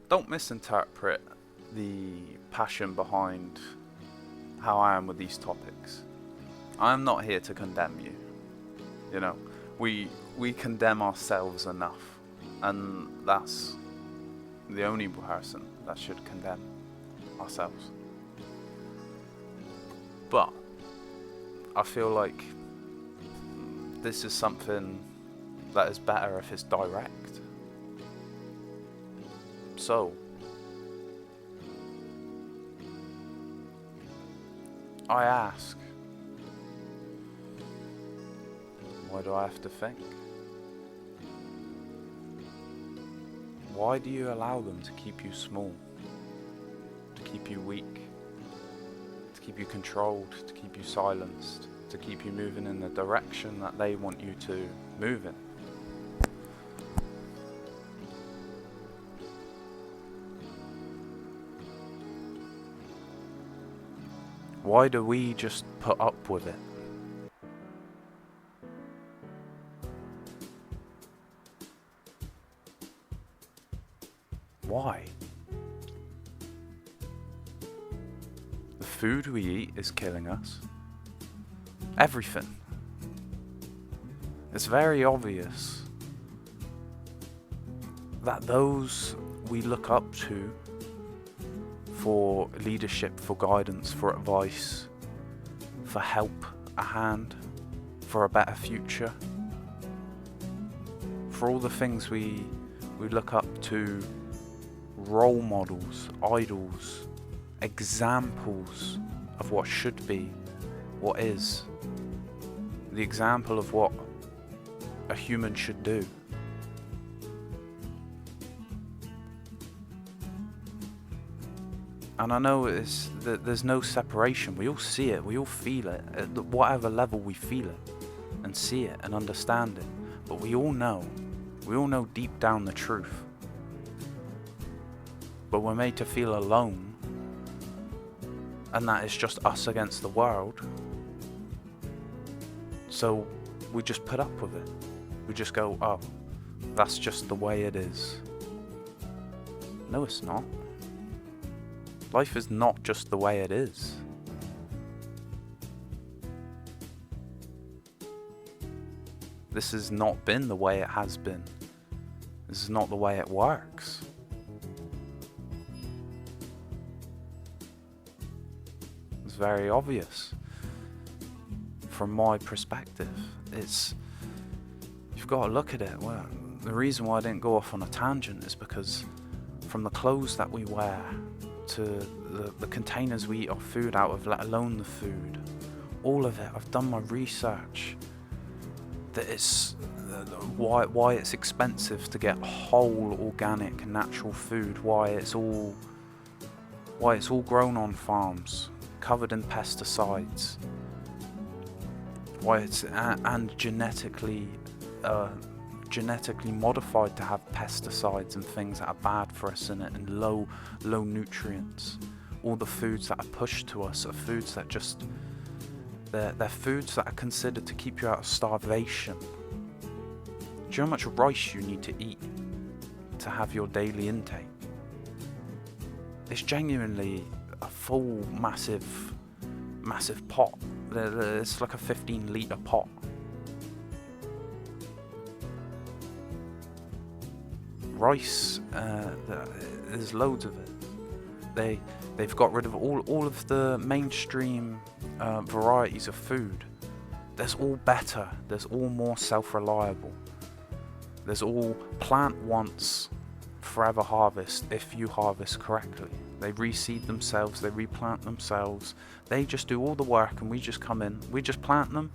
don't misinterpret the passion behind how I am with these topics. I'm not here to condemn you. You know, we condemn ourselves enough, and that's the only person that should condemn ourselves. But I feel like this is something that is better if it's direct. So, I ask, why do I have to think? Why do you allow them to keep you small, to keep you weak, to keep you controlled, to keep you silenced, to keep you moving in the direction that they want you to move in? Why do we just put up with it? Why? The food we eat is killing us. Everything. It's very obvious that those we look up to for leadership, for guidance, for advice, for help, a hand, for a better future, for all the things we look up to, role models, idols, examples of what should be, what is, the example of what a human should do. And I know there's no separation. We all see it, we all feel it, at whatever level we feel it and see it and understand it. But we all know deep down the truth. But we're made to feel alone, and that is just us against the world. So we just put up with it. We just go, oh, that's just the way it is. No, it's not. Life is not just the way it is. This has not been the way it has been. This is not the way it works. It's very obvious. From my perspective, you've got to look at it. Well, the reason why I didn't go off on a tangent is because from the clothes that we wear to the containers we eat our food out of, let alone the food, all of it, I've done my research. That it's why it's expensive to get whole, organic, natural food. Why it's all grown on farms, covered in pesticides. Why it's and genetically modified to have pesticides and things that are bad for us in it, and low nutrients. All the foods that are pushed to us are foods that just they're foods that are considered to keep you out of starvation. Do you know how much rice you need to eat to have your daily intake? It's genuinely a full massive pot. It's like a 15-litre pot. Rice, there's loads of it. They've got rid of all of the mainstream varieties of food. There's all better. There's all more self-reliable. There's all plant once, forever harvest if you harvest correctly. They reseed themselves, they replant themselves. They just do all the work, and we just come in. We just plant them,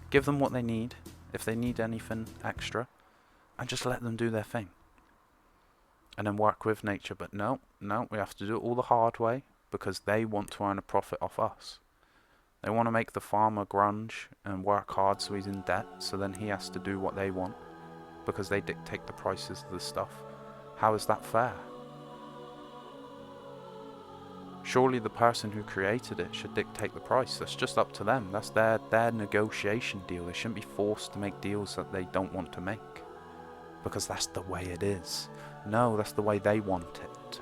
give them what they need, if they need anything extra, and just let them do their thing. And then work with nature. But no, we have to do it all the hard way, because they want to earn a profit off us. They want to make the farmer grunge and work hard so he's in debt, so then he has to do what they want, because they dictate the prices of the stuff. How is that fair? Surely the person who created it should dictate the price. That's just up to them. That's their negotiation deal. They shouldn't be forced to make deals that they don't want to make, because that's the way it is. No, that's the way they want it.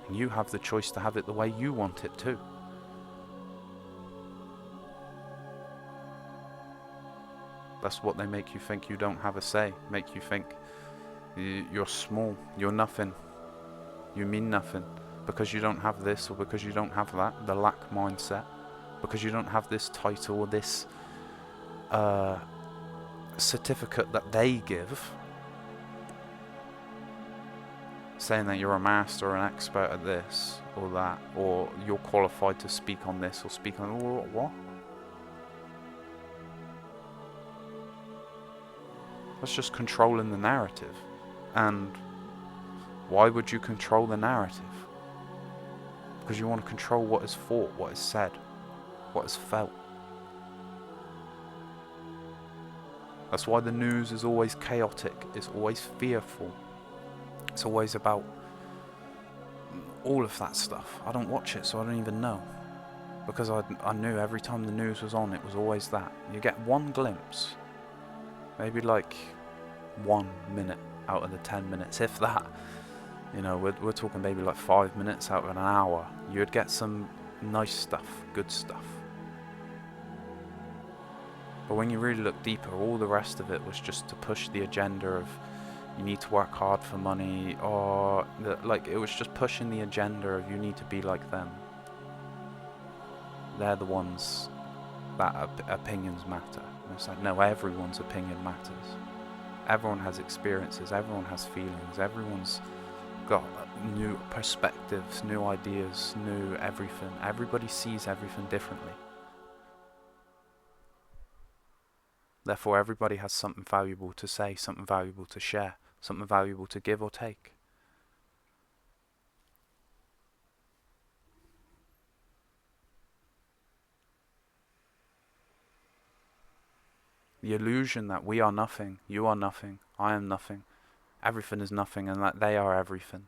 And you have the choice to have it the way you want it too. That's what they make you think you don't have a say. Make you think you're small, you're nothing, you mean nothing. Because you don't have this, or because you don't have that, the lack mindset. Because you don't have this title or this certificate that they give, saying that you're a master or an expert at this or that, or you're qualified to speak on this or speak on what? That's just controlling the narrative. And why would you control the narrative? Because you want to control what is thought, what is said, what is felt. That's why the news is always chaotic, it's always fearful. It's always about all of that stuff. I don't watch it, so I don't even know. Because I knew every time the news was on, it was always that. You get one glimpse, maybe like 1 minute out of the 10 minutes, if that. You know, we're talking maybe like 5 minutes out of an hour. You'd get some nice stuff, good stuff. But when you really look deeper, all the rest of it was just to push the agenda of you need to work hard for money, or it was just pushing the agenda of you need to be like them. They're the ones that opinions matter. And it's like, no, everyone's opinion matters. Everyone has experiences, everyone has feelings, everyone's got new perspectives, new ideas, new everything. Everybody sees everything differently. Therefore, everybody has something valuable to say, something valuable to share, something valuable to give or take. The illusion that we are nothing, you are nothing, I am nothing, everything is nothing, and that they are everything.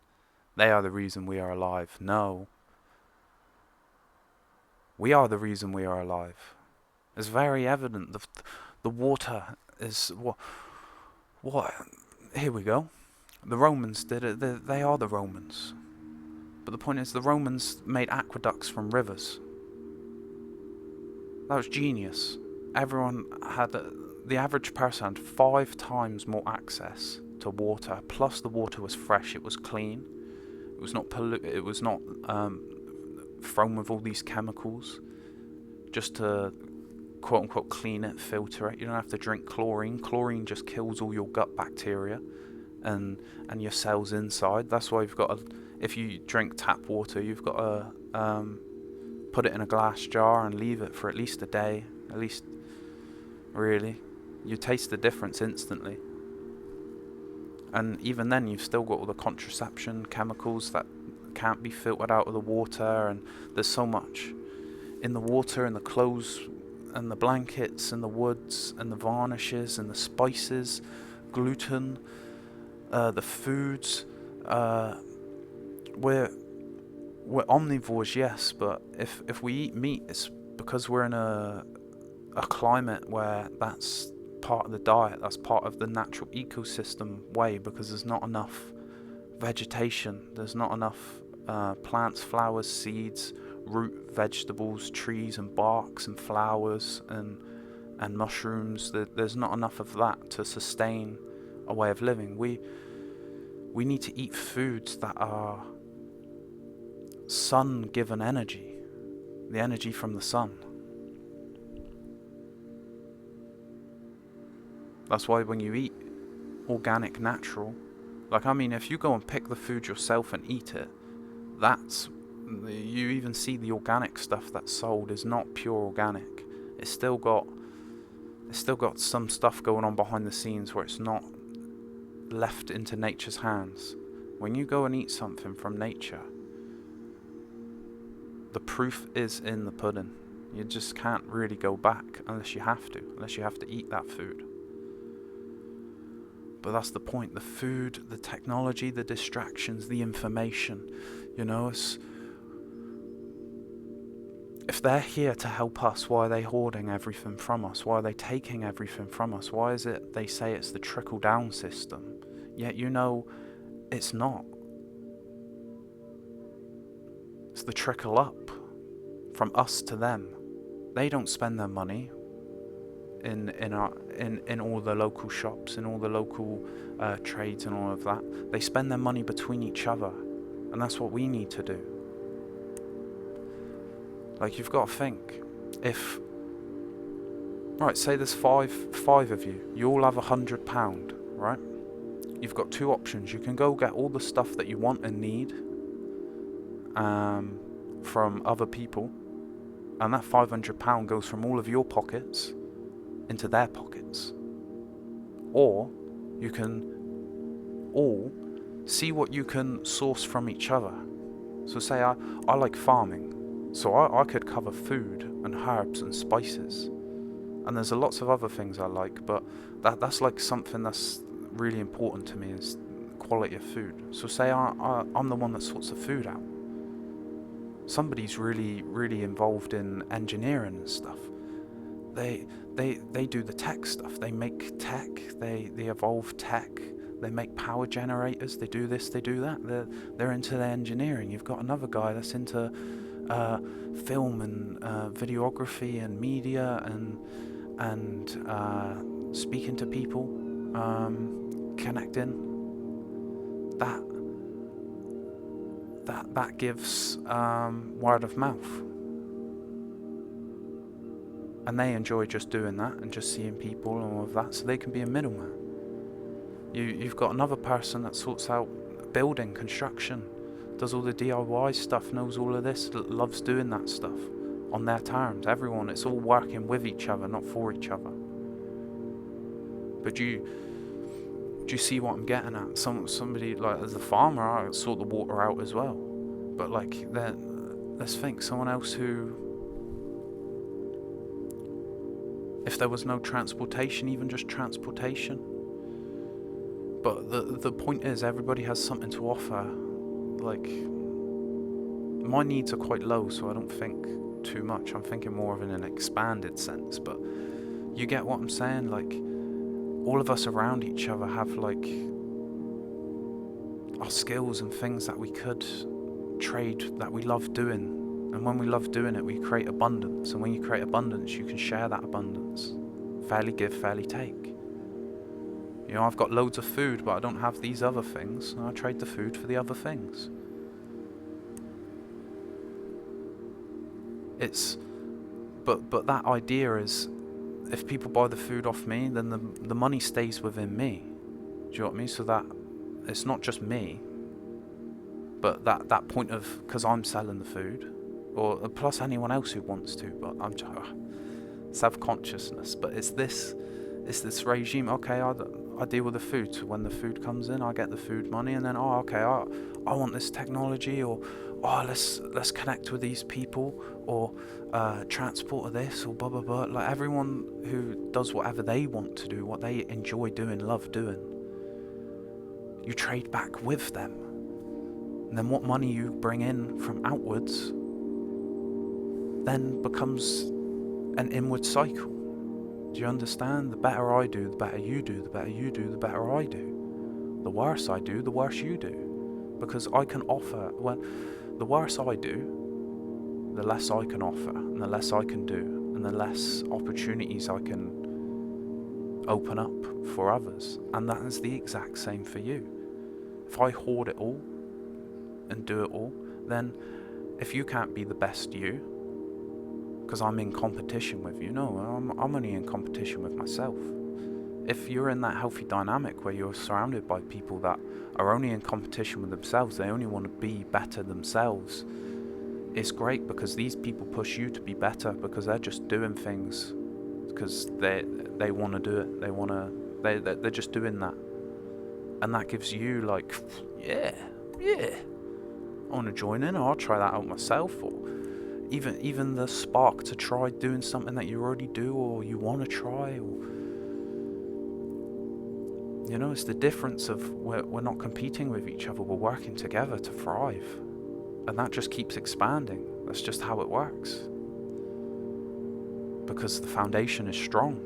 They are the reason we are alive. No. We are the reason we are alive. It's very evident. The water is what? Here we go. The Romans did it. They are the Romans. But the point is, the Romans made aqueducts from rivers. That was genius. Everyone had, the average person had 5 times more access to water. Plus, the water was fresh. It was clean. It was not It was not thrown with all these chemicals just to quote unquote clean it, filter it. You don't have to drink chlorine. Chlorine just kills all your gut bacteria and your cells inside. That's why you've got to, if you drink tap water, you've got to put it in a glass jar and leave it for at least a day. At least, really, you taste the difference instantly. And even then, you've still got all the contraception chemicals that can't be filtered out of the water, and there's so much in the water and the clothes and the blankets and the woods and the varnishes and the spices, gluten, the foods. We're omnivores, yes, but if we eat meat, it's because we're in a climate where that's part of the diet, that's part of the natural ecosystem way, because there's not enough vegetation, there's not enough plants, flowers, seeds, root vegetables, trees and barks and flowers and mushrooms. There's not enough of that to sustain a way of living. We need to eat foods that are sun given energy, the energy from the sun. That's why when you eat organic, natural, if you go and pick the food yourself and eat it, you even see the organic stuff that's sold is not pure organic. It's still got some stuff going on behind the scenes where it's not left into nature's hands. When you go and eat something from nature, the proof is in the pudding. You just can't really go back unless you have to eat that food. But that's the point. The food, the technology, the distractions, the information. If they're here to help us, why are they hoarding everything from us? Why are they taking everything from us? Why is it they say it's the trickle-down system? Yet it's not. It's the trickle up from us to them. They don't spend their money in all the local shops, in all the local trades and all of that. They spend their money between each other, and that's what we need to do. Like, you've got to think, if, right, say there's five of you, you all have £100, right? You've got two options. You can go get all the stuff that you want and need from other people, and that £500 goes from all of your pockets into their pockets. Or you can all see what you can source from each other. So say I like farming, so I could cover food and herbs and spices, and there's lots of other things I like, but that's like something that's really important to me, is quality of food. So say I'm the one that sorts the food out. Somebody's really involved in engineering and stuff. They do the tech stuff. They make tech. They evolve tech. They make power generators. They do this. They do that. They're into the engineering. You've got another guy that's into film and videography and media and speaking to people, connecting. That gives word of mouth. And they enjoy just doing that and just seeing people and all of that, so they can be a middleman. You've got another person that sorts out building, construction, does all the DIY stuff, knows all of this, loves doing that stuff on their terms. Everyone, it's all working with each other, not for each other. But do you see what I'm getting at? Somebody, like, as a farmer, I sort the water out as well. But like, let's think, someone else who, if there was no transportation, even just transportation. But the point is, everybody has something to offer. Like, my needs are quite low, so I don't think too much. I'm thinking more of in an expanded sense. But you get what I'm saying? Like, all of us around each other have like our skills and things that we could trade, that we love doing. And when we love doing it, we create abundance. And when you create abundance, you can share that abundance. Fairly give, fairly take. You know, I've got loads of food, but I don't have these other things. And I trade the food for the other things. But that idea is, if people buy the food off me, then the money stays within me. Do you know what I mean? So that it's not just me, but that point of, because I'm selling the food, or plus anyone else who wants to, but I'm just self-consciousness. But it's this regime. Okay, I deal with the food. So when the food comes in, I get the food money, and then okay, I want this technology, or let's connect with these people, or transport of this, or blah blah blah. Like, everyone who does whatever they want to do, what they enjoy doing, love doing, you trade back with them. And then what money you bring in from outwards then becomes an inward cycle. Do you understand? The better I do, the better you do. The better you do, the better I do. The worse I do, the worse you do. Because I can offer, well, the worse I do, the less I can offer, and the less I can do, and the less opportunities I can open up for others. And that is the exact same for you. If I hoard it all and do it all, then if you can't be the best you, because I'm in competition with you, no, I'm only in competition with myself. If you're in that healthy dynamic where you're surrounded by people that are only in competition with themselves, they only want to be better themselves, it's great, because these people push you to be better, because they're just doing things because they want to do it. They're just doing that, and that gives you like, yeah, I want to join in, or I'll try that out myself, or even the spark to try doing something that you already do, or you want to try, or, you know, it's the difference of we're not competing with each other, we're working together to thrive, and that just keeps expanding. That's just how it works, because the foundation is strong.